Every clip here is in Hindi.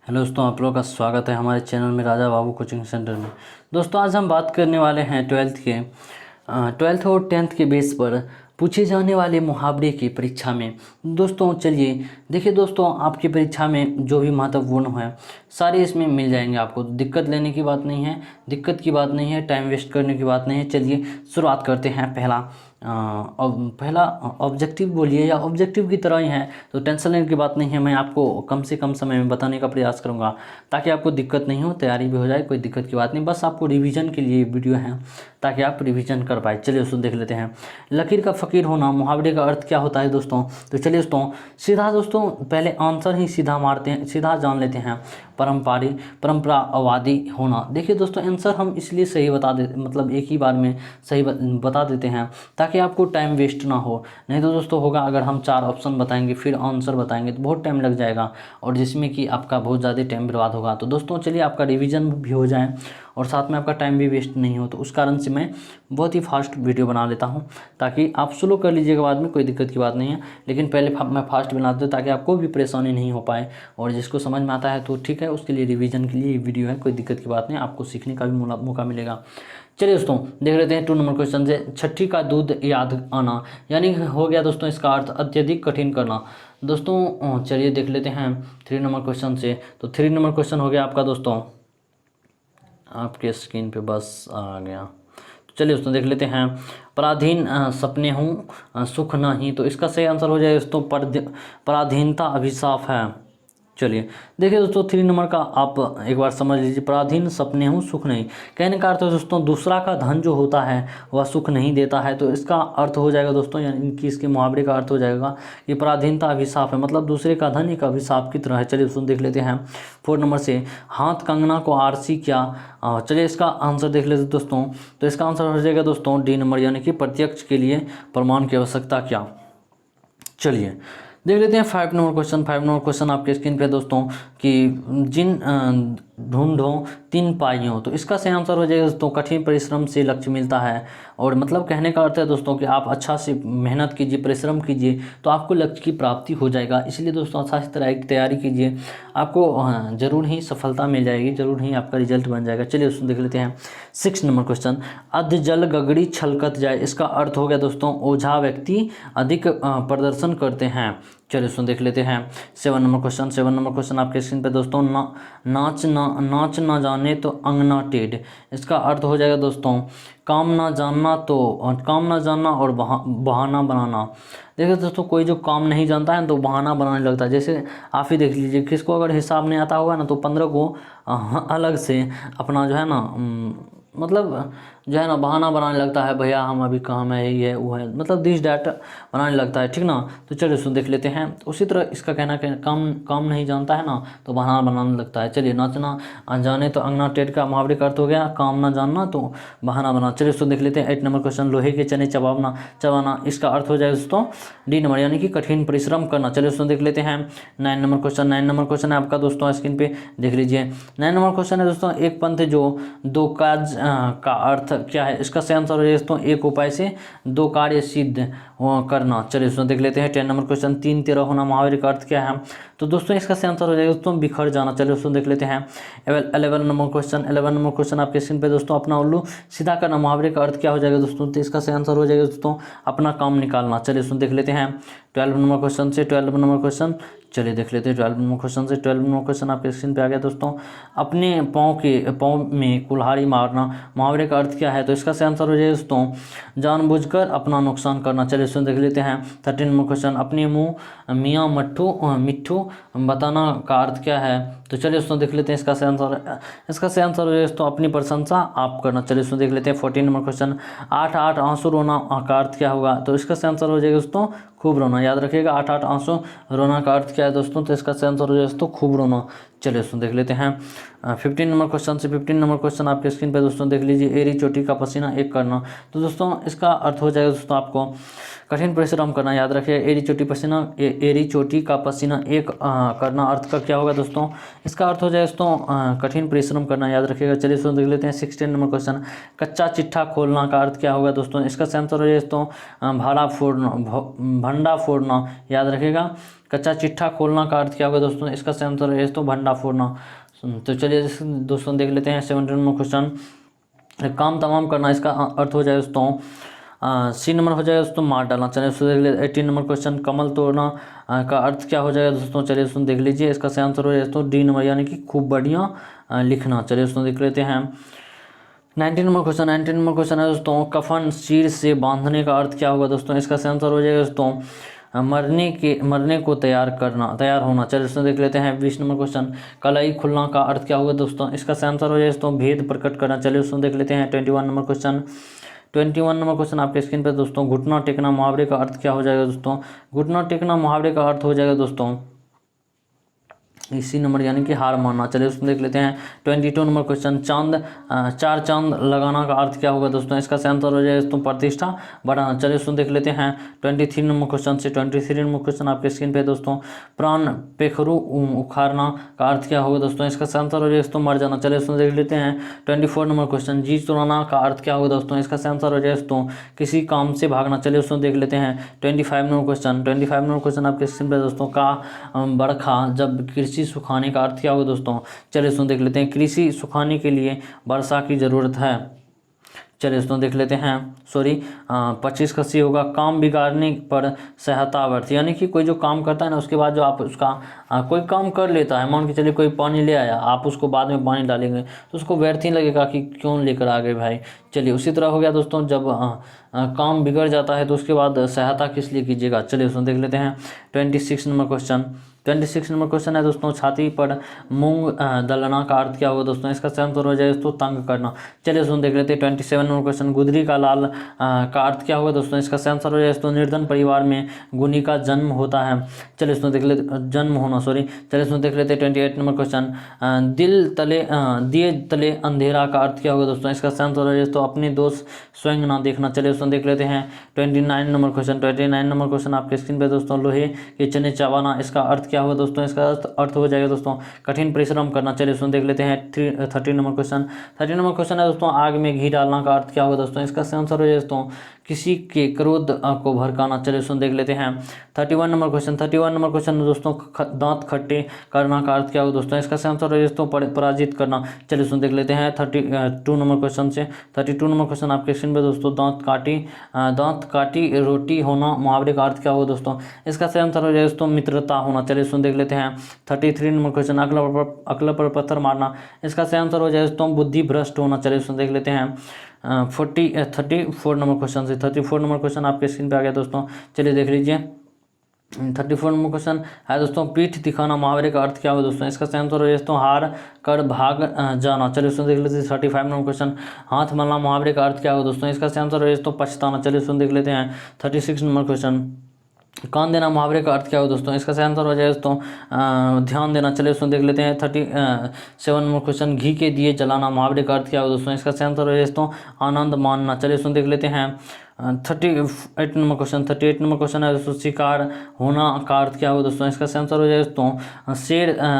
हेलो दोस्तों, आप लोगों का स्वागत है हमारे चैनल में राजा बाबू कोचिंग सेंटर में। दोस्तों आज हम बात करने वाले हैं ट्वेल्थ और टेंथ के बेस पर पूछे जाने वाले मुहावरे की परीक्षा में। दोस्तों चलिए देखिए दोस्तों, आपकी परीक्षा में जो भी महत्वपूर्ण है सारे इसमें मिल जाएंगे आपको। दिक्कत लेने की बात नहीं है, दिक्कत की बात नहीं है, टाइम वेस्ट करने की बात नहीं है। चलिए शुरुआत करते हैं। पहला ऑब्जेक्टिव बोलिए या ऑब्जेक्टिव की तरह ही है, तो टेंशन लेने की बात नहीं है। मैं आपको कम से कम समय में बताने का प्रयास करूंगा ताकि आपको दिक्कत नहीं हो, तैयारी भी हो जाए, कोई दिक्कत की बात नहीं। बस आपको रिवीजन के लिए वीडियो है ताकि आप रिवीजन कर पाए। चलिए उसको देख लेते हैं। लकीर का फ़कीर होना मुहावरे का अर्थ क्या होता है दोस्तों? तो चलिए दोस्तों सीधा दोस्तों पहले आंसर ही सीधा मारते हैं, सीधा जान लेते हैं। परंपरावादी होना। देखिए दोस्तों आंसर हम इसलिए सही बता देते, मतलब एक ही बार में सही बता देते हैं ताकि आपको टाइम वेस्ट ना हो। नहीं तो दोस्तों होगा, अगर हम 4 ऑप्शन बताएंगे फिर आंसर बताएंगे तो बहुत टाइम लग जाएगा और जिसमें कि आपका बहुत ज़्यादा टाइम बर्बाद होगा। तो दोस्तों चलिए आपका रिवीजन भी हो जाए और साथ में आपका टाइम भी वेस्ट नहीं हो, तो उस कारण से मैं बहुत ही फास्ट वीडियो बना लेता हूं ताकि आप स्लो कर लीजिएगा, बाद में कोई दिक्कत की बात नहीं है। लेकिन पहले मैं फास्ट बना देता हूं ताकि आपको भी परेशानी नहीं हो पाए, और जिसको समझ में आता है तो ठीक है, उसके लिए रिवीजन के लिए ये वीडियो है, कोई दिक्कत की बात नहीं, आपको सीखने का भी मौका मिलेगा। चलिए दोस्तों देख लेते हैं 2 नंबर क्वेश्चन से। छठी का दूध याद आना, यानी हो गया दोस्तों इसका अर्थ अत्यधिक कठिन करना। दोस्तों चलिए देख लेते हैं 3 नंबर क्वेश्चन से। तो 3 नंबर क्वेश्चन हो गया आपका दोस्तों, आपके स्क्रीन पे बस आ गया। तो चलिए दोस्तों देख लेते हैं। पराधीन सपने हूँ सुख नहीं, तो इसका सही आंसर हो जाए दोस्तों पराधीनता अभिशाप है। चलिए देखिए दोस्तों 3 नंबर का आप एक बार समझ लीजिए। पराधीन सपने हूँ सुख नहीं, कहने का अर्थ है दोस्तों दूसरा का धन जो होता है वह सुख नहीं देता है। तो इसका अर्थ हो जाएगा दोस्तों, यानी कि इसके मुहावरे का अर्थ हो जाएगा ये पराधीनता अभिशाप है, मतलब दूसरे का धन एक अभिशाप की तरह है। चलिए दोस्तों देख लेते हैं 4 नंबर से। हाथ कंगना को आरसी क्या। चलिए इसका आंसर देख लेते दोस्तों। तो इसका आंसर हो जाएगा दोस्तों डी नंबर, यानी कि प्रत्यक्ष के लिए प्रमाण की आवश्यकता क्या। चलिए देख लेते हैं 5 नंबर क्वेश्चन। 5 नंबर क्वेश्चन आपके स्क्रीन पे दोस्तों कि जिन ढूंढो 3 पाइयों, तो इसका सही आंसर हो जाएगा दोस्तों कठिन परिश्रम से लक्ष्य मिलता है। और मतलब कहने का अर्थ है दोस्तों कि आप अच्छा से मेहनत कीजिए, परिश्रम कीजिए तो आपको लक्ष्य की प्राप्ति हो जाएगा। इसलिए दोस्तों अच्छा से तरह की तैयारी कीजिए, आपको ज़रूर ही सफलता मिल जाएगी, ज़रूर ही आपका रिजल्ट बन जाएगा। चलिए उसको देख लेते हैं 6 नंबर क्वेश्चन। अध जल गगड़ी छलकत जाए, इसका अर्थ हो गया दोस्तों ओझा व्यक्ति अधिक प्रदर्शन करते हैं। चलिए उसको देख लेते हैं 7 नंबर क्वेश्चन। 7 नंबर क्वेश्चन आपके स्क्रीन पे दोस्तों नाच ना जाने तो अंगना टेढ़, इसका अर्थ हो जाएगा दोस्तों काम ना जानना और बहाना बनाना। देखिए दोस्तों कोई जो काम नहीं जानता है तो बहाना बनाने लगता है। जैसे आप ही देख लीजिए, किसको अगर हिसाब नहीं आता होगा ना तो 15 को अलग से अपना जो है ना मतलब जो है ना बहाना बनाने लगता है, भैया हम अभी काम है, ये है वो है, मतलब दिस डैट बनाने लगता है, ठीक ना। तो चलिए उसको देख लेते हैं। उसी तरह इसका कहना कि काम नहीं जानता है ना तो बहाना बनाने लगता है। चलिए नाचना अनजाने तो अंगना टेढ़ का मुहावरे का अर्थ हो गया काम ना जानना तो बहाना बनाना। चलिए उसको देख लेते हैं 8 नंबर क्वेश्चन। लोहे के चने चबाना, इसका अर्थ हो जाए दोस्तों डी नंबर, यानी कि कठिन परिश्रम करना। चलिए उसको देख लेते हैं 9 नंबर क्वेश्चन। 9 नंबर क्वेश्चन है आपका दोस्तों स्क्रीन पे देख लीजिए। 9 नंबर क्वेश्चन है दोस्तों एक पंथ जो दो काज का अर्थ क्या है। इसका सही आंसर हो जाए दोस्तों एक उपाय से 2 कार्य सिद्ध करना। चलिए उसमें देख लेते हैं 10 नंबर क्वेश्चन। 3 13 होना मुहावरे का अर्थ क्या है। तो दोस्तों इसका सही आंसर हो जाएगा दोस्तों बिखर जाना। चलिए उसको देख लेते हैं 11 नंबर क्वेश्चन। 11 नंबर क्वेश्चन आपके स्क्रीन पे दोस्तों अपना उल्लू सीधा करना मुहावरे का अर्थ क्या हो जाएगा दोस्तों। तो इसका सही आंसर हो जाएगा दोस्तों अपना काम निकालना। चलिए उसमें देख लेते हैं 12 नंबर क्वेश्चन से। 12 नंबर क्वेश्चन चलिए देख लेते हैं 12 नंबर क्वेश्चन से। 12 नंबर क्वेश्चन आपके स्क्रीन पे आ गया दोस्तों। अपने पाँव में कुल्हाड़ी मारना मुहावरे का अर्थ क्या है। तो इसका सही आंसर हो जाएगा दोस्तों जानबूझकर अपना नुकसान करना। चलिए इसमें देख लेते हैं 13 नंबर क्वेश्चन। अपने मुँह मियाँ मिट्ठू बताना का अर्थ क्या है। तो चलिए उसमें देख लेते हैं इसका सही आंसर हो जाएगा दोस्तों अपनी प्रशंसा आप करना। चलिए उसमें देख लेते हैं 14 नंबर क्वेश्चन। 8 आंसू रोना का अर्थ क्या होगा। तो इसका सही आंसर हो जाएगा दोस्तों खूब रोना। याद रखिएगा 8 आंसू रोना का अर्थ क्या है दोस्तों। तो इसका सही आंसर हो जाएगा दोस्तों खूब रोना। चलिए उसमें देख लेते हैं 15 नंबर क्वेश्चन से। 15 नंबर क्वेश्चन आपके स्क्रीन पे दोस्तों देख लीजिए एरी चोटी का पसीना एक करना। तो दोस्तों इसका अर्थ हो जाएगा दोस्तों आपको कठिन परिश्रम करना। याद रखिए एरी चोटी का पसीना एक करना अर्थ का क्या होगा दोस्तों। इसका अर्थ हो जाएगा दोस्तों कठिन परिश्रम करना। याद रखिएगा। चलिए इसको देख लेते हैं 16 नंबर क्वेश्चन। कच्चा चिट्ठा खोलना का अर्थ क्या होगा दोस्तों। इसका सही आंसर हो जाएगा दोस्तों भरा भंडा फोड़ना, याद रखेगा। कच्चा चिट्ठा खोलना का अर्थ क्या होगा दोस्तों, इसका सही आंसर है दोस्तों भंडा फोड़ना। तो चलिए दोस्तों देख लेते हैं 17 नंबर क्वेश्चन। काम तमाम करना, इसका अर्थ हो जाए दोस्तों सी नंबर हो जाएगा दोस्तों मार डालना। चलिए दोस्तों देख लीजिए 18 नंबर क्वेश्चन, कमल तोड़ना का अर्थ क्या हो जाएगा दोस्तों। चलिए दोस्तों देख लीजिए, इसका सही आंसर हो जाएगा दोस्तों डी नंबर, यानी कि खूब बढ़िया लिखना। चलिए दोस्तों देख लेते हैं 19 नंबर क्वेश्चन। 19 नंबर क्वेश्चन है दोस्तों कफन सिर से बांधने का अर्थ क्या होगा दोस्तों। इसका सही आंसर हो जाएगा दोस्तों मरने को तैयार होना। चलिए दोस्तों देख लेते हैं 20 नंबर क्वेश्चन, कलाई खुलना का अर्थ क्या होगा दोस्तों। इसका सही आंसर हो जाएगा दोस्तों भेद प्रकट करना। चलिए दोस्तों देख लेते हैं 21 नंबर क्वेश्चन। 21 नंबर क्वेश्चन आपके स्क्रीन पर दोस्तों, घुटना टेकना मुहावरे का अर्थ क्या हो जाएगा दोस्तों। घुटना टेकना मुहावरे का अर्थ हो जाएगा दोस्तों इसी नंबर, यानी कि हार मानना। चलिए उसमें देख लेते हैं 22 नंबर क्वेश्चन, चार चांद लगाना का अर्थ क्या होगा दोस्तों। इसका सही आंसर हो जाएगा दोस्तों प्रतिष्ठा बढ़ाना। चलिए उसमें देख लेते हैं 23 नंबर क्वेश्चन से 23 नंबर क्वेश्चन आपके स्क्रीन पे दोस्तों, प्राण पेखरू उखाड़ना का अर्थ क्या होगा दोस्तों। इसका सही आंसर हो जाएगा दोस्तों मर जाना। चलिए उसमें देख लेते हैं 24 नंबर क्वेश्चन, जी चुराना का अर्थ क्या होगा दोस्तों। इसका सही आंसर हो जाएगा दोस्तों किसी काम से भागना। चलिए उसमें देख लेते हैं 25 नंबर क्वेश्चन। 25 नंबर क्वेश्चन आपके स्क्रीन पे दोस्तों, का बरखा जब कृषि सुखाने का अर्थ क्या होगा दोस्तों। चलिए दोस्तों देख लेते हैं कृषि सुखाने के लिए वर्षा की ज़रूरत है। चलिए दोस्तों देख लेते हैं 25 का सी होगा, काम बिगाड़ने पर सहायता व्यर्थ, यानी कि कोई जो काम करता है ना उसके बाद जो आप उसका कोई काम कर लेता है, मान के चलिए कोई पानी ले आया, आप उसको बाद में पानी डालेंगे तो उसको व्यर्थ ही लगेगा कि क्यों लेकर आ गए भाई। चलिए उसी तरह हो गया दोस्तों, जब काम बिगड़ जाता है तो उसके बाद सहायता किस लिए कीजिएगा। चलिए दोस्तों देख लेते हैं 26 नंबर क्वेश्चन। 26 नंबर क्वेश्चन है दोस्तों, छाती पर मूंग दलना का अर्थ क्या होगा दोस्तों। इसका सही आंसर हो जाएगा दोस्तों तंग करना। चलिए दोस्तों देख लेते हैं 27 नंबर क्वेश्चन, गुदरी का लाल का अर्थ क्या होगा दोस्तों। इसका सही आंसर हो जाएगा दोस्तों निर्धन परिवार में गुनी का जन्म होता है। चलिए दोस्तों देख लेते जन्म होना चलिए दोस्तों देख लेते हैं 28 नंबर क्वेश्चन, दिए तले अंधेरा का अर्थ क्या होगा दोस्तों। इसका सही आंसर हो जाएगा दोस्तों अपने दोस्त स्वयं ना देखना। चलिए दोस्तों देख लेते हैं 29 नंबर क्वेश्चन। 29 नंबर क्वेश्चन आपके स्क्रीन पे दोस्तों, लोहे के चने चबाना, इसका अर्थ क्या होगा दोस्तों। इसका अर्थ हो जाएगा दोस्तों कठिन परिश्रम करना। चलिए दोस्तों देख लेते हैं 30 नंबर क्वेश्चन। 30 नंबर क्वेश्चन है दोस्तों, आग में घी डालना का अर्थ क्या होगा दोस्तों। इसका सही आंसर हो जाएगा दोस्तों किसी के क्रोध को भड़काना। चलिए दोस्तों देख लेते हैं 31 नंबर क्वेश्चन। 31 नंबर क्वेश्चन दोस्तों, दांत खट्टे करना का अर्थ क्या होगा दोस्तों। इसका सही आंसर हो जाएगा दोस्तों पराजित करना। चलिए दोस्तों देख लेते हैं 32 नंबर क्वेश्चन से। 32 नंबर क्वेश्चन आपके स्क्रीन पे दोस्तों, दांत काटी रोटी होना मुहावरे का अर्थ क्या होगा दोस्तों। इसका सही आंसर हो जाएगा दोस्तों मित्रता होना। चलिए दोस्तों देख लेते हैं 33 नंबर क्वेश्चन, अकल पर पत्थर मारना, इसका सही आंसर हो जाएगा दोस्तों बुद्धि भ्रष्ट होना। चलिए दोस्तों देख लेते हैं 34 नंबर क्वेश्चन से। 34 नंबर क्वेश्चन आपके स्क्रीन पे आ गया दोस्तों, चलिए देख लीजिए 34 नंबर क्वेश्चन है दोस्तों, पीठ दिखाना मुहावरे का अर्थ क्या होगा दोस्तों। इसका सही आंसर हो जाए दोस्तों हार कर भाग जाना। चलिए दोस्तों देख लेते हैं 35 नंबर क्वेश्चन, हाथ मलना मुहावरे का अर्थ क्या होगा दोस्तों। इसका सही आंसर हो जाए दोस्तों पछताना। चलिए दोस्तों देख लेते हैं 36 नंबर क्वेश्चन, कान देना मुहावरे का अर्थ क्या होगा दोस्तों। इसका सही आंसर हो जाए दोस्तों ध्यान देना। चलिए दोस्तों देख लेते हैं 37 नंबर क्वेश्चन, घी के दिए जलाना मुहावरे का अर्थ क्या होगा दोस्तों। इसका सही आंसर हो जाए दोस्तों आनंद मानना। चलिए दोस्तों देख लेते हैं 38 नंबर क्वेश्चन। 38 नंबर क्वेश्चन है दोस्तों, शिकार होना का अर्थ क्या होगा दोस्तों। इसका सही आंसर हो जाए दोस्तों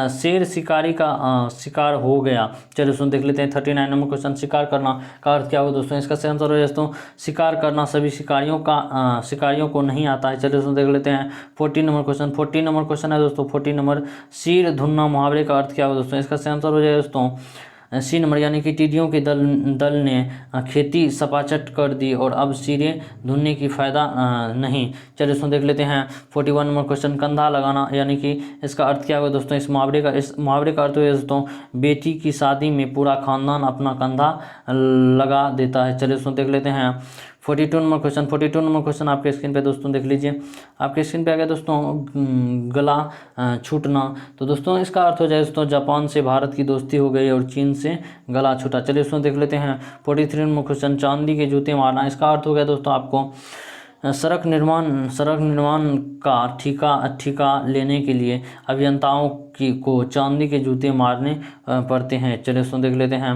शेर शिकारी का शिकार हो गया। चलिए दोस्तों देख लेते हैं 39 नंबर क्वेश्चन, शिकार करना का अर्थ क्या होगा दोस्तों। इसका सही आंसर हो जाए दोस्तों शिकार करना सभी शिकारियों को नहीं आता है। चलिए दोस्तों देख लेते हैं 40 नंबर क्वेश्चन। 40 नंबर क्वेश्चन है दोस्तों 40 नंबर, सिर धुनना मुहावरे का अर्थ क्या होगा दोस्तों। इसका सही आंसर हो जाए दोस्तों सी नंबर, यानी कि टिड्डियों के दल ने खेती सपाचट कर दी और अब सिरे धुनने की फ़ायदा नहीं। चलिए दोस्तों देख लेते हैं 41 नंबर क्वेश्चन, कंधा लगाना, यानी कि इसका अर्थ क्या होगा दोस्तों। इस मुहावरे का अर्थ है दोस्तों बेटी की शादी में पूरा खानदान अपना कंधा लगा देता है। चलिए दोस्तों देख लेते हैं 42 नंबर क्वेश्चन। 42 नंबर क्वेश्चन आपके स्क्रीन पे दोस्तों देख लीजिए, आपके स्क्रीन पे आ गया दोस्तों गला छूटना। तो दोस्तों इसका अर्थ हो जाए दोस्तों जापान से भारत की दोस्ती हो गई और चीन से गला छूटा। चलिए दोस्तों देख लेते हैं 43 नंबर क्वेश्चन, चांदी के जूते मारना। इसका अर्थ हो गया दोस्तों आपको सड़क निर्माण का ठेका लेने के लिए अभियंताओं को चांदी के जूते मारने पड़ते हैं। चलिए दोस्तों देख लेते हैं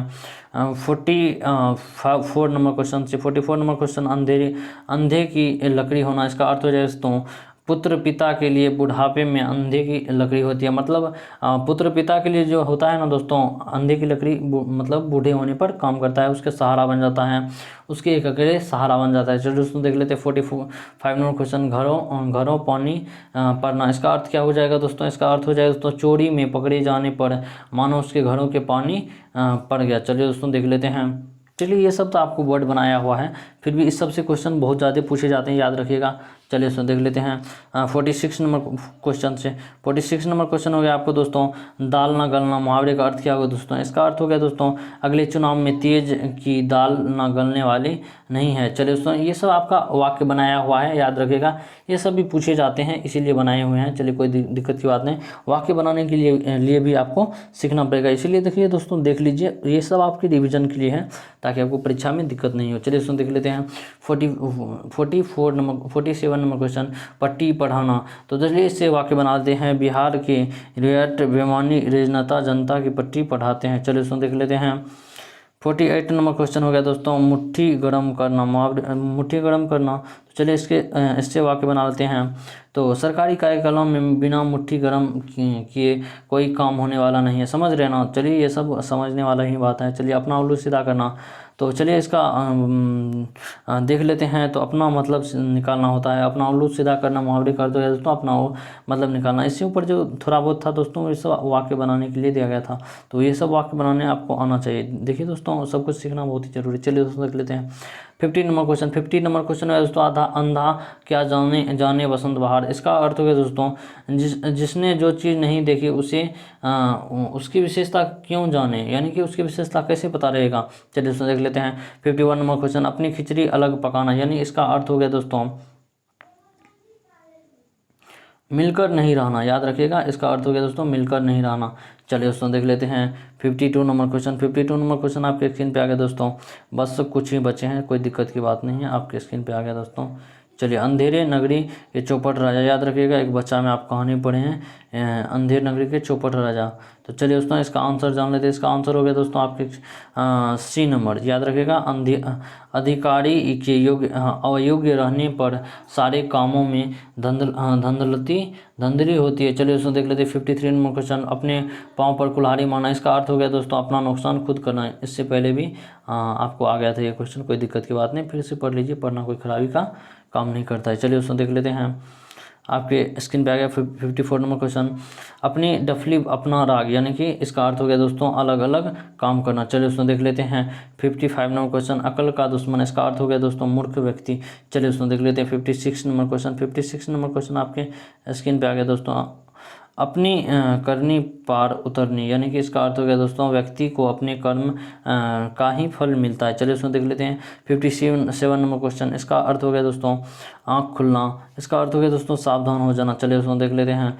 44 नंबर क्वेश्चन से। 44 नंबर क्वेश्चन, अंधे की लकड़ी होना। इसका अर्थ हो जाए दोस्तों पुत्र पिता के लिए बुढ़ापे में अंधे की लकड़ी होती है। मतलब पुत्र पिता के लिए जो होता है ना दोस्तों, अंधे की लकड़ी मतलब बूढ़े होने पर काम करता है, उसके सहारा बन जाता है, उसके एक अकेले सहारा बन जाता है। चलिए दोस्तों देख लेते हैं 45 नंबर क्वेश्चन, घरों पानी पड़ना, इसका अर्थ क्या हो जाएगा दोस्तों? इसका अर्थ हो जाएगा दोस्तों चोरी में पकड़े जाने पर मानो उसके घरों के पानी पड़ गया। चलिए दोस्तों देख लेते हैं। चलिए ये सब तो आपको वर्ड बनाया हुआ है, फिर भी इस सब से क्वेश्चन बहुत ज़्यादा पूछे जाते हैं, याद रखिएगा। चलिए इसमें देख लेते हैं 46 नंबर क्वेश्चन से। 46 नंबर क्वेश्चन हो गया आपको दोस्तों, दाल ना गलना, मुहावरे का अर्थ क्या होगा दोस्तों? इसका अर्थ हो गया दोस्तों, अगले चुनाव में तेज की दाल ना गलने वाली नहीं है। चलिए दोस्तों ये सब आपका वाक्य बनाया हुआ है, याद रखिएगा। ये सब भी पूछे जाते हैं इसीलिए बनाए हुए हैं। चलिए कोई दिक्कत की बात नहीं, वाक्य बनाने के लिए भी आपको सीखना पड़ेगा। इसीलिए देखिए दोस्तों, देख लीजिए ये सब आपकी रिविजन के लिए है, ताकि आपको परीक्षा में दिक्कत नहीं हो। चलिए दोस्तों देख लेते हैं 47 नंबर क्वेश्चन, पट्टी पढ़ाना। तो चलिए इससे वाक्य बनाते हैं, बिहार के रियायत बेमानी रेजनता जनता की पट्टी पढ़ाते हैं। चलिए दोस्तों देख लेते हैं 48 नंबर क्वेश्चन हो गया दोस्तों, मुट्ठी गर्म करना, मुट्ठी गर्म करना। तो चलिए इससे वाक्य बना लेते हैं। तो सरकारी कार्यक्रम में बिना मुट्ठी गर्म किए कोई काम होने वाला नहीं है, समझ रहे ना? चलिए ये सब समझने वाला ही बात है। चलिए अपना उल्लू सीधा करना, तो चलिए इसका देख लेते हैं। तो अपना मतलब निकालना होता है, अपना उल्लू सीधा करना मुहावरे कर दो दोस्तों, अपना वो मतलब निकालना। इससे ऊपर जो थोड़ा बहुत था दोस्तों, ये सब वाक्य बनाने के लिए दिया गया था, तो ये सब वाक्य बनाने आपको आना चाहिए। देखिए दोस्तों सब कुछ सीखना बहुत ही जरूरी है। चलिए दोस्तों देख लेते हैं 50 नंबर क्वेश्चन। 50 नंबर क्वेश्चन है दोस्तों, अंधा क्या जाने बसंत बहार। इसका अर्थ हो गया दोस्तों, जिसने जो चीज़ नहीं देखी उसे उसकी विशेषता क्यों जाने, यानी कि उसकी विशेषता कैसे पता रहेगा। चलिए दोस्तों देख लेते हैं 51 नंबर क्वेश्चन, अपनी खिचड़ी अलग पकाना, यानी इसका अर्थ हो गया दोस्तों मिलकर नहीं रहना, याद रखिएगा। इसका अर्थ हो गया दोस्तों मिलकर नहीं रहना। चलिए दोस्तों देख लेते हैं 52 नंबर क्वेश्चन। 52 नंबर क्वेश्चन आपके स्क्रीन पे आ गया दोस्तों, बस कुछ ही बचे हैं, कोई दिक्कत की बात नहीं है, आपके स्क्रीन पे आ गया दोस्तों। चलिए, अंधेरे नगरी के चौपट राजा, याद रखिएगा, एक बच्चा में आप कहानी पढ़े हैं अंधेर नगरी के चौपट राजा। तो चलिए दोस्तों इसका आंसर जान लेते हैं। इसका आंसर हो गया दोस्तों आपके सी नंबर, याद रखिएगा। अधिकारी के अयोग्य रहने पर सारे कामों में धंधली होती है। चलिए दोस्तों देख लेते हैं 53 नंबर क्वेश्चन, अपने पाँव पर कुल्हाड़ी मारना। इसका अर्थ हो गया दोस्तों अपना नुकसान खुद करना। इससे पहले भी आपको आ गया था ये क्वेश्चन, कोई दिक्कत की बात नहीं, फिर से पढ़ लीजिए, पढ़ना कोई खराबी का काम नहीं करता है। चलिए दोस्तों देख लेते हैं, आपके स्क्रीन पे आ गया 54 नंबर क्वेश्चन, अपनी डफली अपना राग, यानी कि इसका अर्थ हो गया दोस्तों अलग अलग काम करना। चलिए दोस्तों देख लेते हैं 55 नंबर क्वेश्चन, अकल का दुश्मन। इसका अर्थ हो गया दोस्तों मूर्ख व्यक्ति। चलिए दोस्तों देख लेते हैं 56 नंबर क्वेश्चन। 56 नंबर क्वेश्चन आपके स्क्रीन पे आ गया दोस्तों, अपनी करनी पार उतरनी, यानी कि इसका अर्थ हो गया दोस्तों व्यक्ति को अपने कर्म का ही फल मिलता है। चलिए उसमें देख लेते हैं 57 नंबर क्वेश्चन, इसका अर्थ हो गया दोस्तों आँख खुलना। इसका अर्थ हो गया दोस्तों सावधान हो जाना। चलिए उसमें देख लेते हैं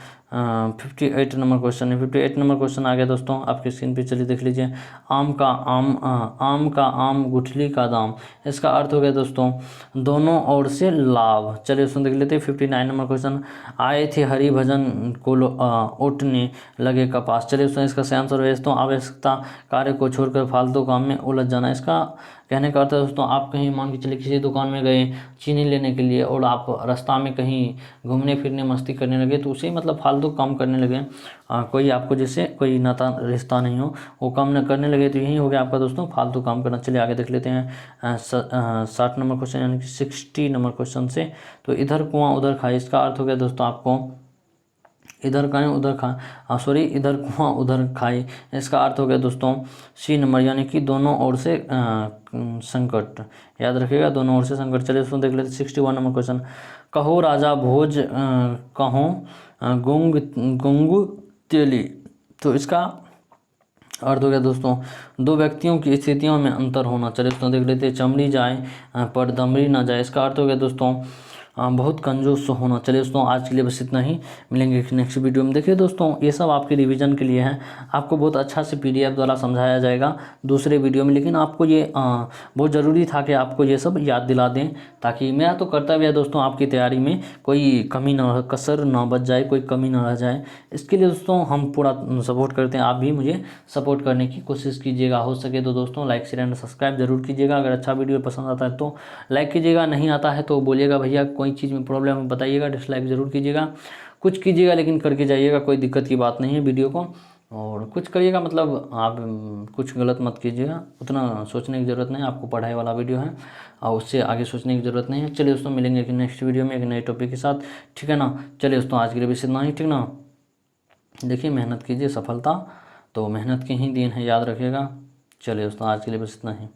58 नंबर क्वेश्चन है। 58 नंबर क्वेश्चन आ गया दोस्तों आपकी स्क्रीन पे, चलिए देख लीजिए, आम का आम गुठली का दाम। इसका अर्थ हो गया दोस्तों दोनों ओर से लाभ। चलिए उसमें देख लेते हैं 59 नंबर क्वेश्चन, आए थे हरि भजन को उठने लगे कपास। चलिए उसमें इसका सही आंसर है दोस्तों आवश्यकता कार्य को छोड़कर फालतू काम में उलझ जाना। इसका कहने का अर्थ है दोस्तों, आप कहीं मान के चलिए किसी दुकान में गए चीनी लेने के लिए और आप रास्ता में कहीं घूमने फिरने मस्ती करने लगे, तो उसे मतलब फालतू काम करने लगे, कोई आपको जैसे कोई नाता रिश्ता नहीं हो वो काम न करने लगे, तो यही हो गया आपका दोस्तों फालतू काम करना। चलिए आगे देख लेते हैं 60 नंबर क्वेश्चन यानी कि 60 नंबर क्वेश्चन से, तो इधर कुआं उधर खाई। इसका अर्थ हो गया दोस्तों आपको इधर खाएं उधर इधर कुआं उधर खाई। इसका अर्थ हो गया दोस्तों सी नंबर, यानी कि दोनों ओर से संकट, याद रखिएगा दोनों ओर से संकट। चलिए उसमें देख लेते 61 नंबर क्वेश्चन, कहो राजा भोज कहो गुंगु तेली। तो इसका अर्थ हो गया दोस्तों दो व्यक्तियों की स्थितियों में अंतर होना। चलिए उसमें देख लेते चमड़ी जाए पर दमड़ी ना जाए। इसका अर्थ हो गया दोस्तों बहुत कंजूस होना। चलिए दोस्तों आज के लिए बस इतना ही, मिलेंगे नेक्स्ट वीडियो में। देखिए दोस्तों ये सब आपके रिवीजन के लिए है, आपको बहुत अच्छा से PDF द्वारा समझाया जाएगा दूसरे वीडियो में, लेकिन आपको ये बहुत ज़रूरी था कि आपको ये सब याद दिला दें, ताकि मेरा तो कर्तव्य है दोस्तों आपकी तैयारी में कोई कमी ना कसर ना बच जाए, कोई कमी ना रह जाए। इसके लिए दोस्तों हम पूरा सपोर्ट करते हैं, आप भी मुझे सपोर्ट करने की कोशिश कीजिएगा। हो सके तो दोस्तों लाइक शेयर एंड सब्सक्राइब जरूर कीजिएगा। अगर अच्छा वीडियो पसंद आता है तो लाइक कीजिएगा, नहीं आता है तो बोलिएगा भैया कोई कोई चीज़ में प्रॉब्लम है बताइएगा, डिसलाइक ज़रूर कीजिएगा, कुछ कीजिएगा लेकिन करके जाइएगा, कोई दिक्कत की बात नहीं है वीडियो को। और कुछ करिएगा मतलब आप कुछ गलत मत कीजिएगा, उतना सोचने की ज़रूरत नहीं, आपको पढ़ाई वाला वीडियो है और उससे आगे सोचने की ज़रूरत नहीं है। चलिए दोस्तों, मिलेंगे एक नेक्स्ट वीडियो में एक नए टॉपिक के साथ, ठीक है ना। चलिए दोस्तों, आज के लिए बस इतना ही, ठीक ना। देखिए मेहनत कीजिए, सफलता तो मेहनत के ही दिन है, याद रखिएगा। चलिए दोस्तों, आज के लिए बस इतना ही।